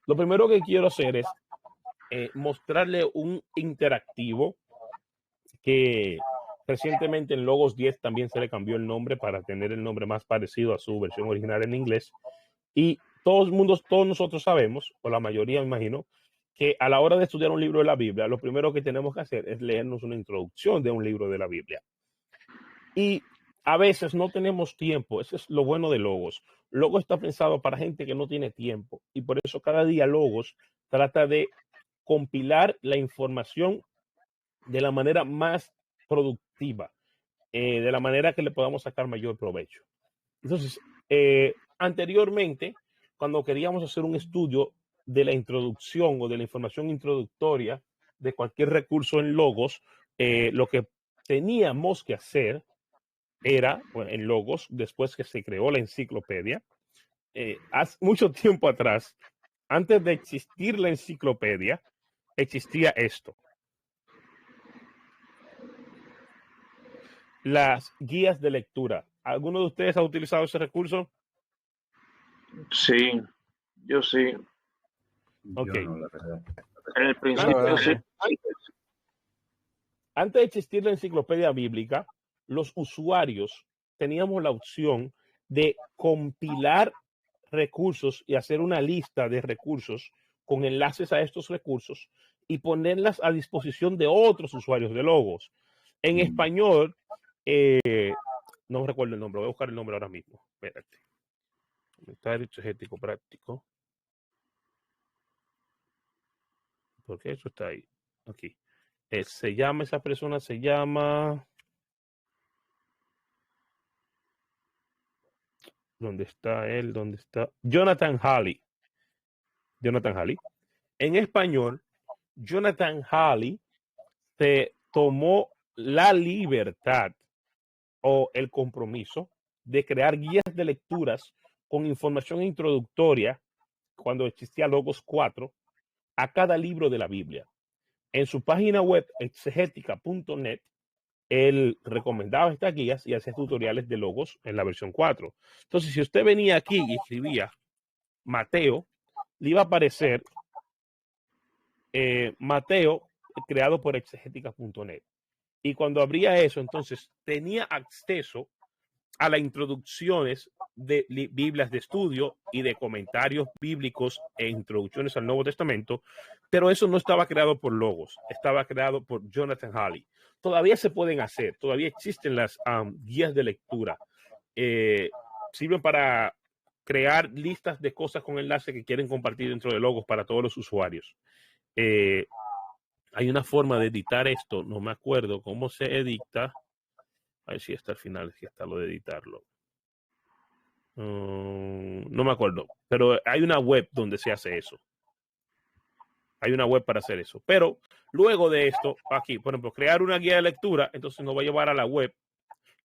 Lo primero que quiero hacer es mostrarle un interactivo que recientemente en Logos 10 también se le cambió el nombre para tener el nombre más parecido a su versión original en inglés. Y todos nosotros sabemos, o la mayoría me imagino, que a la hora de estudiar un libro de la Biblia, lo primero que tenemos que hacer es leernos una introducción de un libro de la Biblia. Y a veces no tenemos tiempo. Eso es lo bueno de Logos. Logos está pensado para gente que no tiene tiempo. Y por eso cada día Logos trata de compilar la información de la manera más productiva, de la manera que le podamos sacar mayor provecho. Entonces, anteriormente, cuando queríamos hacer un estudio de la introducción o de la información introductoria de cualquier recurso en Logos, lo que teníamos que hacer era, bueno, en Logos, después que se creó la enciclopedia, hace mucho tiempo atrás, antes de existir la enciclopedia, existía esto. Las guías de lectura. ¿Alguno de ustedes ha utilizado ese recurso? Sí, yo sí. Ok. Yo no, la verdad. En el principio sí. Antes de existir la enciclopedia bíblica, los usuarios teníamos la opción de compilar recursos y hacer una lista de recursos con enlaces a estos recursos y ponerlas a disposición de otros usuarios de Logos. En español, no recuerdo el nombre, voy a buscar el nombre ahora mismo. Espérate. Está derecho ético práctico. Porque eso está ahí. Aquí. Se llama, esa persona se llama. ¿Dónde está él? ¿Dónde está? Jonathan Halley. Jonathan Halley. En español, Jonathan Halley se tomó la libertad o el compromiso de crear guías de lecturas con información introductoria cuando existía Logos 4 a cada libro de la Biblia. En su página web exegética.net, él recomendaba estas guías y hacía tutoriales de Logos en la versión 4. Entonces, si usted venía aquí y escribía Mateo, le iba a aparecer Mateo creado por exegética.net. Y cuando abría eso, entonces tenía acceso a las introducciones de Biblias de estudio y de comentarios bíblicos e introducciones al Nuevo Testamento, pero eso no estaba creado por Logos, estaba creado por Jonathan Halley. Todavía se pueden hacer, todavía existen las guías de lectura. Sirven para crear listas de cosas con enlace que quieren compartir dentro de Logos para todos los usuarios. Hay una forma de editar esto, no me acuerdo cómo se edita. A ver si está al final, si está lo de editarlo. No me acuerdo, pero hay una web donde se hace eso. Hay una web para hacer eso. Pero luego de esto, aquí, por ejemplo, crear una guía de lectura, entonces nos va a llevar a la web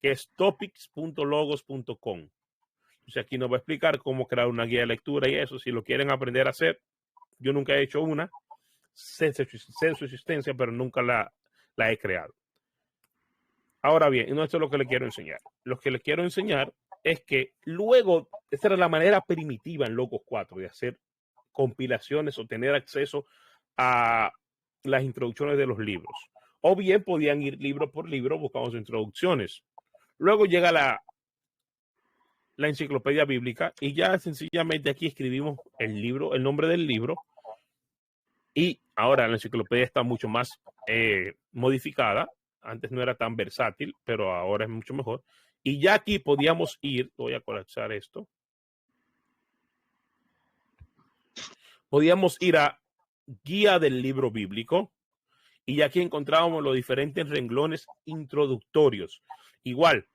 que es topics.logos.com. Entonces aquí nos va a explicar cómo crear una guía de lectura y eso. Si lo quieren aprender a hacer, yo nunca he hecho una. Sé su existencia, pero nunca la he creado. Ahora bien, no esto es lo que les quiero enseñar. Lo que les quiero enseñar es que luego, esta era la manera primitiva en Logos 4 de hacer compilaciones o tener acceso a las introducciones de los libros. O bien podían ir libro por libro buscando sus introducciones. Luego llega la enciclopedia bíblica y ya sencillamente aquí escribimos el libro, el nombre del libro. Y ahora la enciclopedia está mucho más modificada. Antes no era tan versátil, pero ahora es mucho mejor. Y ya aquí podíamos ir, voy a colapsar esto. Podíamos ir a guía del libro bíblico y aquí encontrábamos los diferentes renglones introductorios. Igual,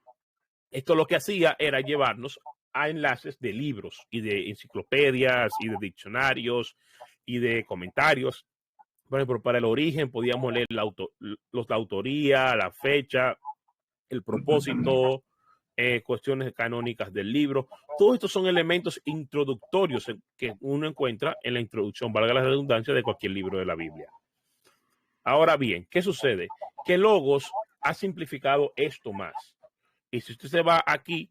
esto lo que hacía era llevarnos a enlaces de libros y de enciclopedias y de diccionarios y de comentarios. Por ejemplo, para el origen podíamos leer la autoría, la fecha, el propósito, cuestiones canónicas del libro. Todos estos son elementos introductorios que uno encuentra en la introducción, valga la redundancia, de cualquier libro de la Biblia. Ahora bien, ¿qué sucede? Que Logos ha simplificado esto más. Y si usted se va aquí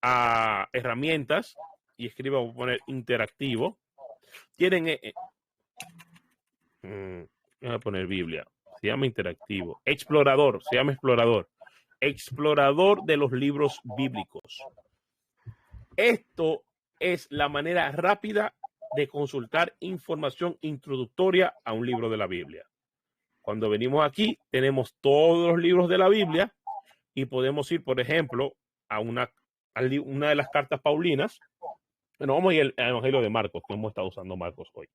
a herramientas y escribe, voy a poner interactivo, Tienen, voy a poner Biblia, se llama interactivo. Explorador, se llama explorador. Explorador de los libros bíblicos. Esto es la manera rápida de consultar información introductoria a un libro de la Biblia. Cuando venimos aquí, tenemos todos los libros de la Biblia y podemos ir, por ejemplo, a una de las cartas paulinas. Bueno, vamos a ir al Evangelio de Marcos, que hemos estado usando Marcos hoy.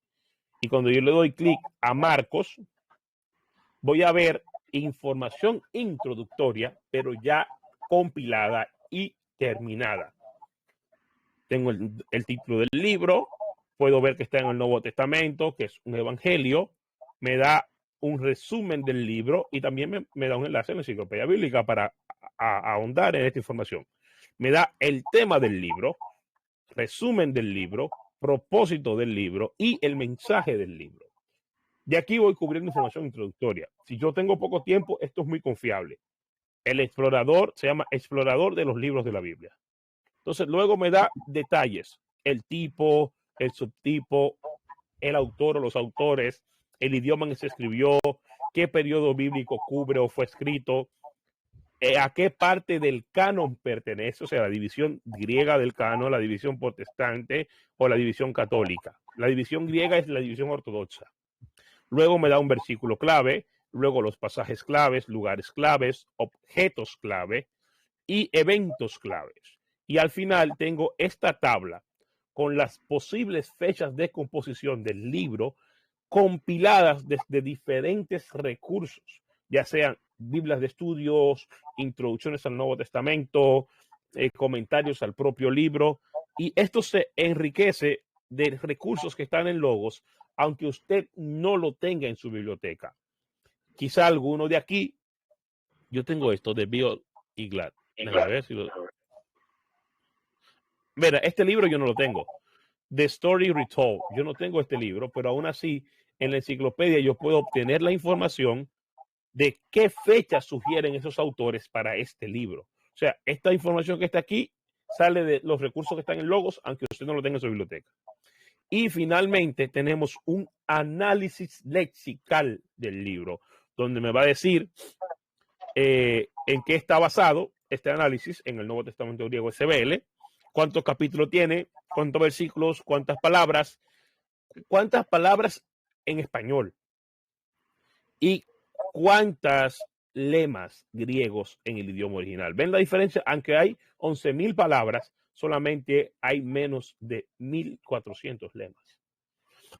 Y cuando yo le doy clic a Marcos, voy a ver información introductoria, pero ya compilada y terminada. Tengo el título del libro, puedo ver que está en el Nuevo Testamento, que es un evangelio, me da un resumen del libro y también me da un enlace en la enciclopedia bíblica para ahondar en esta información. Me da el tema del libro, resumen del libro, propósito del libro y el mensaje del libro. De aquí voy cubriendo información introductoria. Si yo tengo poco tiempo, esto es muy confiable. El explorador se llama explorador de los libros de la Biblia. Entonces, luego me da detalles, el tipo, el subtipo, el autor o los autores, el idioma en que se escribió, qué periodo bíblico cubre o fue escrito, a qué parte del canon pertenece, o sea, la división griega del canon, la división protestante o la división católica. La división griega es la división ortodoxa. Luego me da un versículo clave, luego los pasajes claves, lugares claves, objetos clave y eventos claves. Y al final tengo esta tabla con las posibles fechas de composición del libro compiladas desde diferentes recursos, ya sean Biblias de estudios, introducciones al Nuevo Testamento, comentarios al propio libro. Y esto se enriquece de recursos que están en Logos, aunque usted no lo tenga en su biblioteca. Quizá alguno de aquí, yo tengo esto de Bill y Glad. Déjame ver si lo... Mira, este libro yo no lo tengo. The Story Retold. Yo no tengo este libro, pero aún así en la enciclopedia yo puedo obtener la información de qué fechas sugieren esos autores para este libro. O sea, esta información que está aquí sale de los recursos que están en Logos, aunque usted no lo tenga en su biblioteca. Y finalmente tenemos un análisis lexical del libro, donde me va a decir en qué está basado este análisis en el Nuevo Testamento griego SBL, cuántos capítulos tiene, cuántos versículos, cuántas palabras en español y cuántas lemas griegos en el idioma original. ¿Ven la diferencia? Aunque hay 11,000 palabras, solamente hay menos de 1,400 lemas.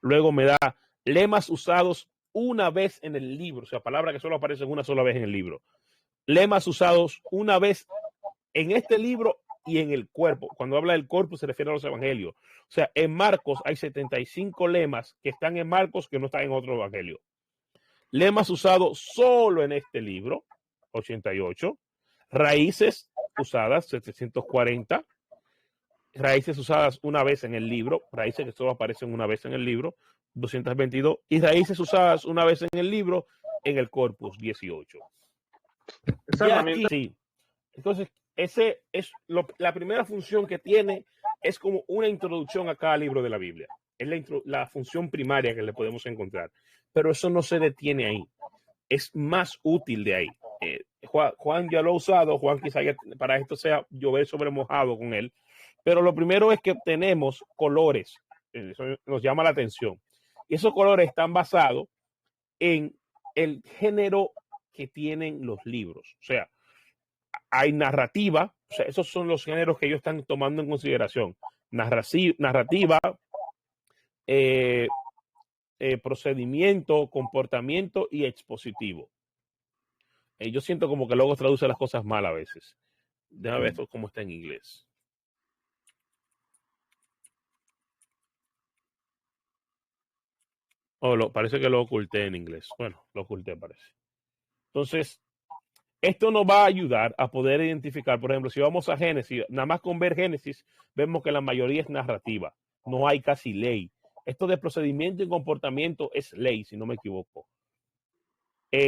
Luego me da lemas usados una vez en el libro, o sea, palabras que solo aparecen una sola vez en el libro. Lemas usados una vez en este libro y en el cuerpo. Cuando habla del cuerpo se refiere a los evangelios. O sea, en Marcos hay 75 lemas que están en Marcos que no están en otro evangelio. Lemas usados solo en este libro, 88. Raíces usadas, 740. Raíces usadas una vez en el libro, raíces que solo aparecen una vez en el libro, 222. Y raíces usadas una vez en el libro, en el corpus, 18. Aquí, sí. Entonces, ese es la primera función que tiene, es como una introducción a cada libro de la Biblia. Es la función primaria que le podemos encontrar. Pero eso no se detiene ahí. Es más útil de ahí. Juan ya lo ha usado. Juan quizá ya para esto sea llover sobre mojado con él. Pero lo primero es que obtenemos colores. Eso nos llama la atención. Y esos colores están basados en el género que tienen los libros. O sea, hay narrativa, o sea, esos son los géneros que ellos están tomando en consideración. Narrativa, procedimiento, comportamiento y expositivo. Yo siento como que luego traduce las cosas mal a veces. Déjame ver esto cómo está en inglés. Parece que lo oculté en inglés. Bueno, lo oculté parece. Entonces, esto nos va a ayudar a poder identificar, por ejemplo, si vamos a Génesis, nada más con ver Génesis, vemos que la mayoría es narrativa. No hay casi ley. Esto de procedimiento y comportamiento es ley, si no me equivoco.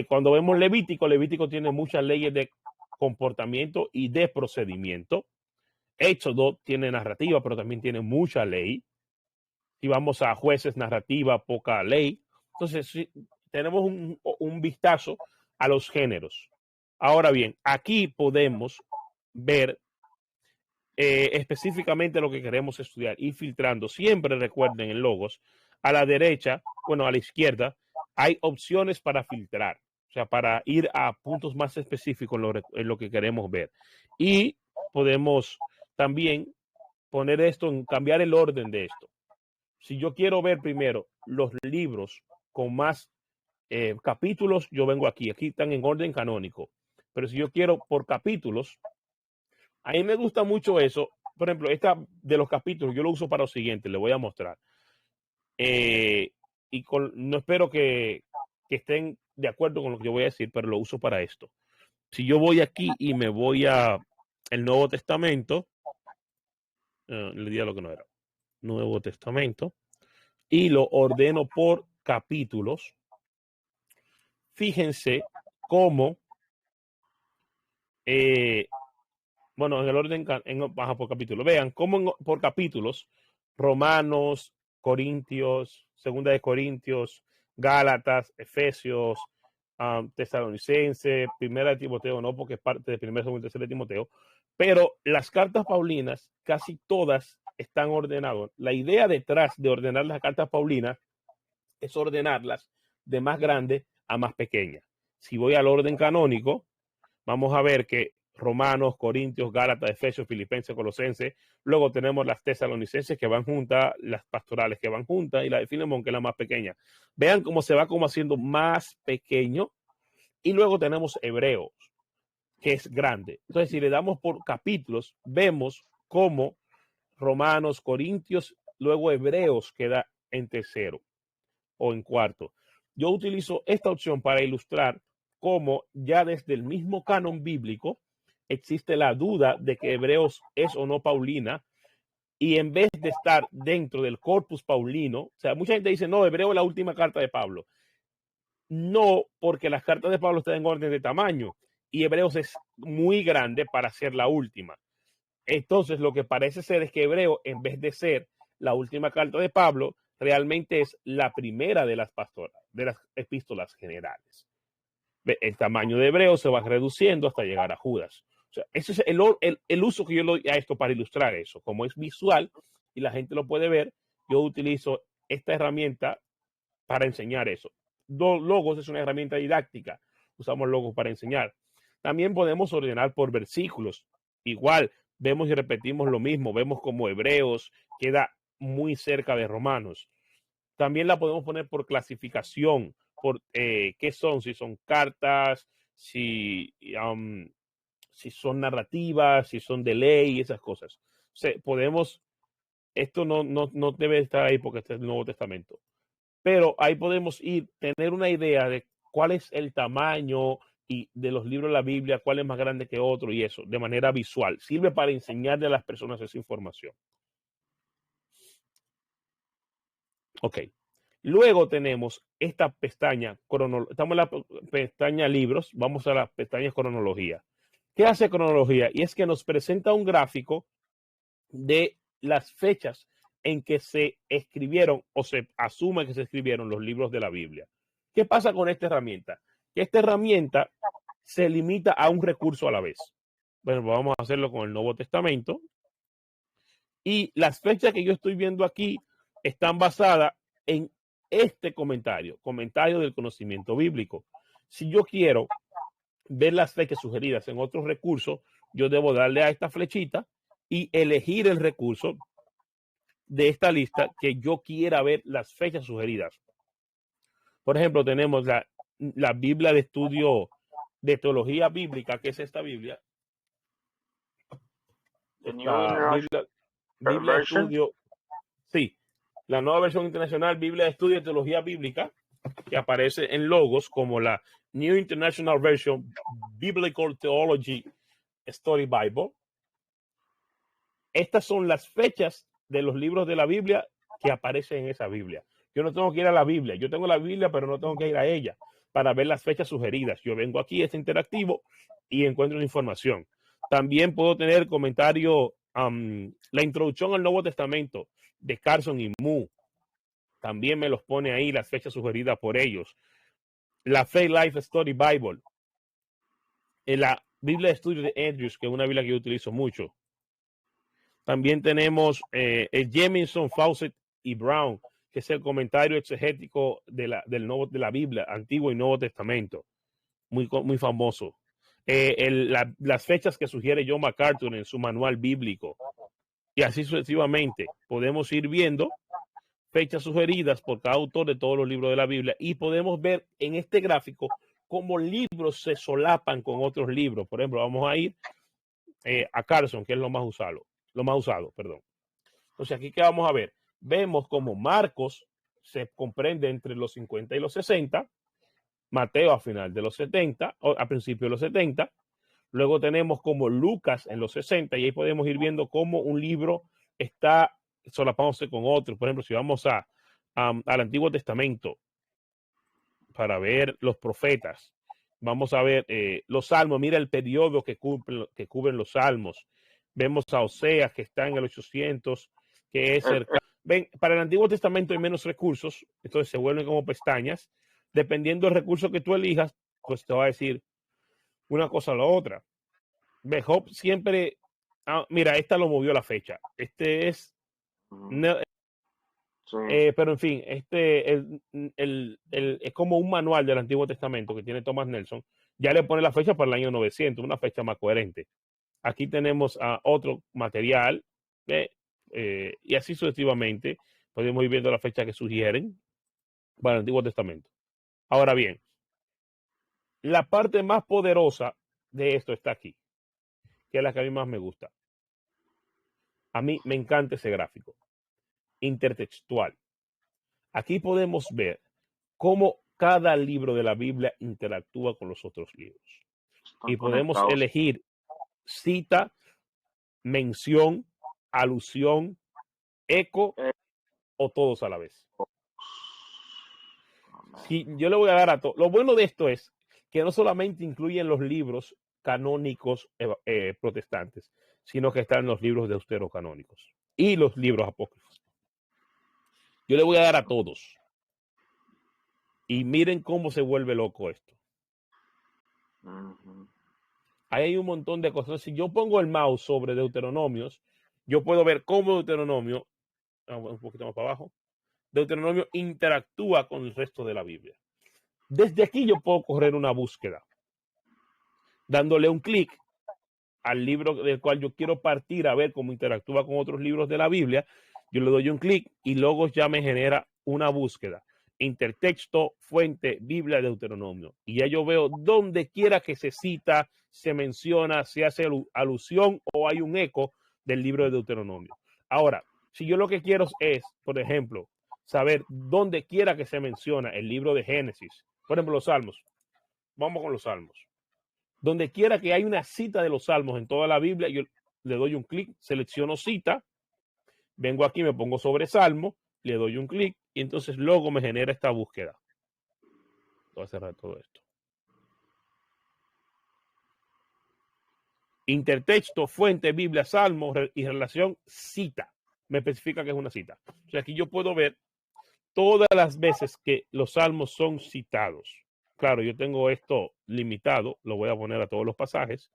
Cuando vemos Levítico tiene muchas leyes de comportamiento y de procedimiento. Éxodo tiene narrativa, pero también tiene mucha ley. Si vamos a jueces, narrativa, poca ley. Entonces, sí, tenemos un vistazo a los géneros. Ahora bien, aquí podemos ver específicamente lo que queremos estudiar y filtrando. Siempre recuerden en Logos, a la derecha, bueno, a la izquierda, hay opciones para filtrar, o sea, para ir a puntos más específicos en lo que queremos ver. Y podemos también poner esto, cambiar el orden de esto. Si yo quiero ver primero los libros con más capítulos, yo vengo aquí. Aquí están en orden canónico. Pero si yo quiero por capítulos, a mí me gusta mucho eso. Por ejemplo, esta de los capítulos yo lo uso para lo siguiente, le voy a mostrar. No espero que estén de acuerdo con lo que yo voy a decir, pero lo uso para esto. Si yo voy aquí y me voy a el Nuevo Testamento, le di a lo que no era, Nuevo Testamento, y lo ordeno por capítulos, fíjense cómo, bueno, en el orden, baja por capítulo, vean cómo por capítulos, Romanos, Corintios, Segunda de Corintios, Gálatas, Efesios, Tesalonicense, Primera de Timoteo, no porque es parte de Primera, Segunda y Tercera de Timoteo, pero las cartas paulinas casi todas están ordenadas. La idea detrás de ordenar las cartas paulinas es ordenarlas de más grande a más pequeña. Si voy al orden canónico, vamos a ver que Romanos, Corintios, Gálatas, Efesios, Filipenses, Colosenses, luego tenemos las tesalonicenses que van juntas, las pastorales que van juntas y la de Filemón que es la más pequeña. Vean cómo se va como haciendo más pequeño y luego tenemos Hebreos, que es grande. Entonces, si le damos por capítulos, vemos cómo Romanos, Corintios, luego Hebreos queda en tercero o en cuarto. Yo utilizo esta opción para ilustrar cómo ya desde el mismo canon bíblico existe la duda de que Hebreos es o no paulina, y en vez de estar dentro del corpus paulino, o sea, mucha gente dice, no, Hebreo es la última carta de Pablo. No, porque las cartas de Pablo están en orden de tamaño y Hebreos es muy grande para ser la última. Entonces, lo que parece ser es que Hebreo, en vez de ser la última carta de Pablo, realmente es la primera de las pastoras, de las epístolas generales. El tamaño de Hebreo se va reduciendo hasta llegar a Judas. O sea, ese es el uso que yo le doy a esto para ilustrar eso. Como es visual y la gente lo puede ver, yo utilizo esta herramienta para enseñar eso. Logos es una herramienta didáctica. Usamos logos para enseñar. También podemos ordenar por versículos. Igual, vemos y repetimos lo mismo. Vemos como Hebreos queda muy cerca de Romanos. También la podemos poner por clasificación, por qué son, si son cartas, si son narrativas, si son de ley, esas cosas. O sea, podemos, esto no debe estar ahí porque este es el Nuevo Testamento, pero ahí podemos tener una idea de cuál es el tamaño y de los libros de la Biblia, cuál es más grande que otro y eso, de manera visual. Sirve para enseñarle a las personas esa información. Ok. Luego tenemos esta pestaña, estamos en la pestaña libros, vamos a la pestaña cronología. ¿Qué hace cronología? Y es que nos presenta un gráfico de las fechas en que se escribieron o se asume que se escribieron los libros de la Biblia. ¿Qué pasa con esta herramienta? Que esta herramienta se limita a un recurso a la vez. Bueno, vamos a hacerlo con el Nuevo Testamento. Y las fechas que yo estoy viendo aquí están basadas en este comentario del conocimiento bíblico. Si yo quiero ver las fechas sugeridas en otros recursos, yo debo darle a esta flechita y elegir el recurso de esta lista que yo quiera ver las fechas sugeridas. Por ejemplo, tenemos la Biblia de estudio de teología bíblica, que es esta Biblia. Biblia de estudio, sí, la nueva versión internacional, Biblia de estudio de teología bíblica, que aparece en logos como la New International Version Biblical Theology Study Bible. Estas son las fechas de los libros de la Biblia que aparecen en esa Biblia. Yo no tengo que ir a la Biblia. Yo tengo la Biblia, pero no tengo que ir a ella para ver las fechas sugeridas. Yo vengo aquí, es interactivo y encuentro la información. También puedo tener comentario, la introducción al Nuevo Testamento de Carson y Moore. también me los pone ahí las fechas sugeridas por ellos. La Faith Life Story Bible, la Biblia de Estudio de Andrews, que es una Biblia que yo utilizo mucho. También tenemos el Jamieson, Fawcett y Brown, que es el comentario exegético de la Biblia, Antiguo y Nuevo Testamento, muy famoso. Las fechas que sugiere John MacArthur en su manual bíblico, y así sucesivamente. Podemos ir viendo fechas sugeridas por cada autor de todos los libros de la Biblia, y podemos ver en este gráfico cómo libros se solapan con otros libros. Por ejemplo, vamos a ir a Carson, que es lo más usado, perdón. Entonces, aquí, ¿qué vamos a ver? Vemos como Marcos se comprende entre los 50 y los 60, Mateo a final de los 70, o a principios de los 70, luego tenemos como Lucas en los 60, y ahí podemos ir viendo cómo un libro está solapándose con otro. Por ejemplo, si vamos al Antiguo Testamento para ver los profetas, vamos a ver los salmos. Mira el periodo que cubren los salmos. Vemos a Oseas, que está en el 800, que es cerca. Ven, para el Antiguo Testamento hay menos recursos, entonces se vuelven como pestañas. Dependiendo del recurso que tú elijas, pues te va a decir una cosa o la otra. Job siempre, mira, esta lo movió la fecha. Este es, Sí. pero en fin, es como un manual del Antiguo Testamento que tiene Thomas Nelson. Ya le pone la fecha para el año 900, una fecha más coherente. Aquí tenemos otro material, y así sucesivamente. Podemos ir viendo la fecha que sugieren para el Antiguo Testamento. Ahora bien, la parte más poderosa de esto está aquí, que es la que a mí más me gusta. A mí me encanta ese gráfico intertextual. Aquí podemos ver cómo cada libro de la Biblia interactúa con los otros libros. Y podemos elegir cita, mención, alusión, eco o todos a la vez. Si yo le voy a dar a todo. Lo bueno de esto es que no solamente incluyen los libros canónicos protestantes, sino que están los libros deuterocanónicos y los libros apócrifos. Yo le voy a dar a todos. Y miren cómo se vuelve loco esto. Ahí hay un montón de cosas. Si yo pongo el mouse sobre Deuteronomios, yo puedo ver cómo Deuteronomio, un poquito más para abajo, Deuteronomio interactúa con el resto de la Biblia. Desde aquí yo puedo correr una búsqueda, dándole un clic al libro del cual yo quiero partir a ver cómo interactúa con otros libros de la Biblia. Yo le doy un clic y luego ya me genera una búsqueda. Intertexto, fuente, Biblia, Deuteronomio. Y ya yo veo donde quiera que se cita, se menciona, se hace alusión o hay un eco del libro de Deuteronomio. Ahora, si yo lo que quiero es, por ejemplo, saber dónde quiera que se menciona el libro de Génesis, por ejemplo, los Salmos. Vamos con los Salmos. Donde quiera que hay una cita de los Salmos en toda la Biblia, yo le doy un clic, selecciono cita, vengo aquí, me pongo sobre Salmo, le doy un clic y entonces luego me genera esta búsqueda. Voy a cerrar todo esto. Intertexto, fuente, Biblia, Salmo y relación, cita. Me especifica que es una cita. O sea, aquí yo puedo ver todas las veces que los salmos son citados. Claro, yo tengo esto limitado, lo voy a poner a todos los pasajes.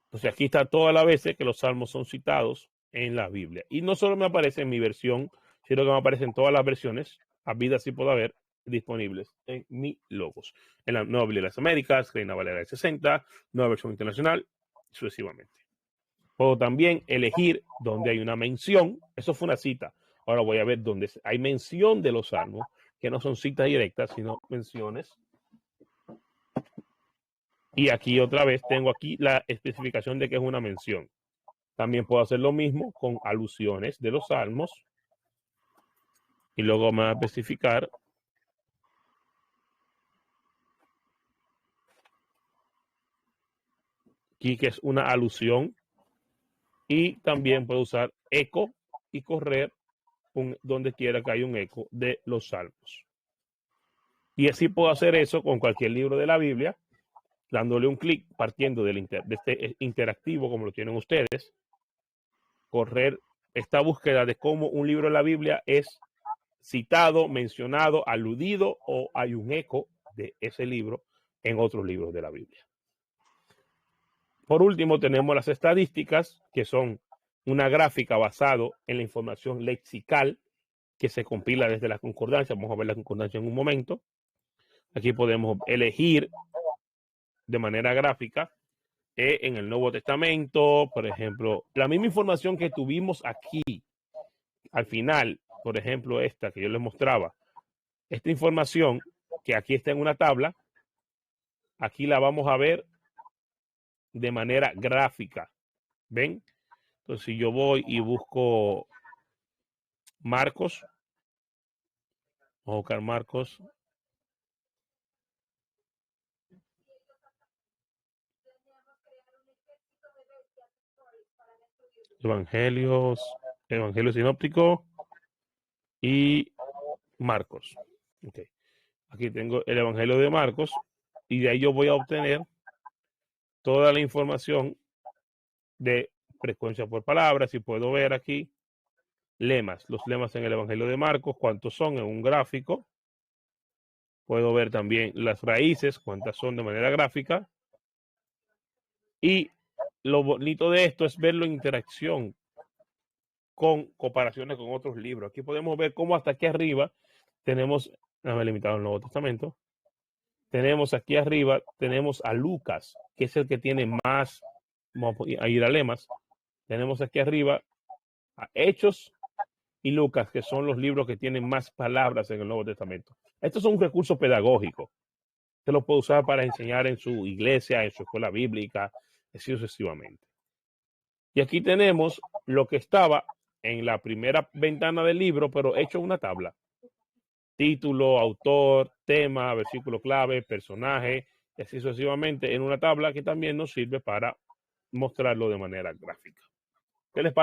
Entonces aquí está todas las veces que los salmos son citados en la Biblia. Y no solo me aparece en mi versión, sino que me aparecen todas las versiones, habidas y por haber, disponibles en mi Logos. En la Nueva Biblia de las Américas, Reina Valera de 60, Nueva Versión Internacional, sucesivamente. Puedo también elegir donde hay una mención. Eso fue una cita. Ahora voy a ver dónde hay mención de los salmos, que no son citas directas, sino menciones. Y aquí otra vez tengo aquí la especificación de que es una mención. También puedo hacer lo mismo con alusiones de los salmos. Y luego me va a especificar aquí que es una alusión. Y también puedo usar eco y correr donde quiera que haya un eco de los salmos. Y así puedo hacer eso con cualquier libro de la Biblia, dándole un clic, partiendo de este interactivo como lo tienen ustedes, correr esta búsqueda de cómo un libro de la Biblia es citado, mencionado, aludido o hay un eco de ese libro en otros libros de la Biblia. Por último, tenemos las estadísticas, que son una gráfica basada en la información lexical que se compila desde la concordancia. Vamos a ver la concordancia en un momento. Aquí podemos elegir de manera gráfica en el Nuevo Testamento, por ejemplo, la misma información que tuvimos aquí al final, por ejemplo, esta que yo les mostraba, esta información que aquí está en una tabla, aquí la vamos a ver de manera gráfica. ¿Ven? Entonces, si yo voy y busco Marcos, vamos a buscar Marcos. Evangelio sinóptico y Marcos. Okay. Aquí tengo el Evangelio de Marcos y de ahí yo voy a obtener toda la información de frecuencia por palabras. Y puedo ver aquí lemas, los lemas en el Evangelio de Marcos, cuántos son en un gráfico. Puedo ver también las raíces, cuántas son de manera gráfica. Y lo bonito de esto es verlo en interacción con comparaciones con otros libros. Aquí podemos ver cómo hasta aquí arriba tenemos, déjame limitar el Nuevo Testamento, tenemos aquí arriba, tenemos a Lucas, que es el que tiene más, vamos a ir a lemas, tenemos aquí arriba a Hechos y Lucas, que son los libros que tienen más palabras en el Nuevo Testamento. Estos son un recurso pedagógico. Usted lo puede usar para enseñar en su iglesia, en su escuela bíblica, así sucesivamente. Y aquí tenemos lo que estaba en la primera ventana del libro, pero hecho en una tabla. Título, autor, tema, versículo clave, personaje, y así sucesivamente en una tabla que también nos sirve para mostrarlo de manera gráfica. ¿Qué les parece?